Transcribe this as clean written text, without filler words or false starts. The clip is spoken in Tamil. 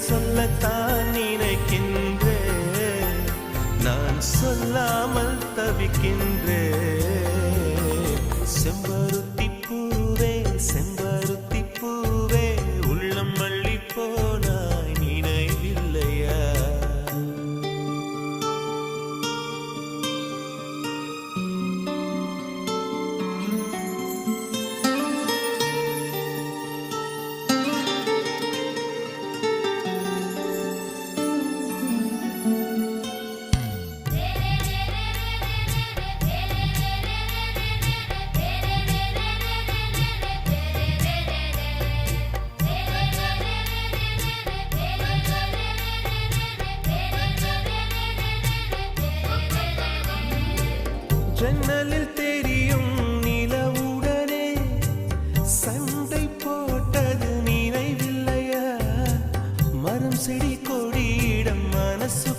சொல்லத்தான் நினைக்கின்றேன், நான் சொல்லாமல் தவிக்கின்றேன். செம்பருத்தி பூவே செம்பருத்தி பூவே உள்ளம் மல்லி போனாய் நினைவில்லையா? ஜன்னலில் தெரியும் நிலவுடனே சண்டை போட்டது நினைவில்லையா? மரம் செடி கொடியிடம் மனசு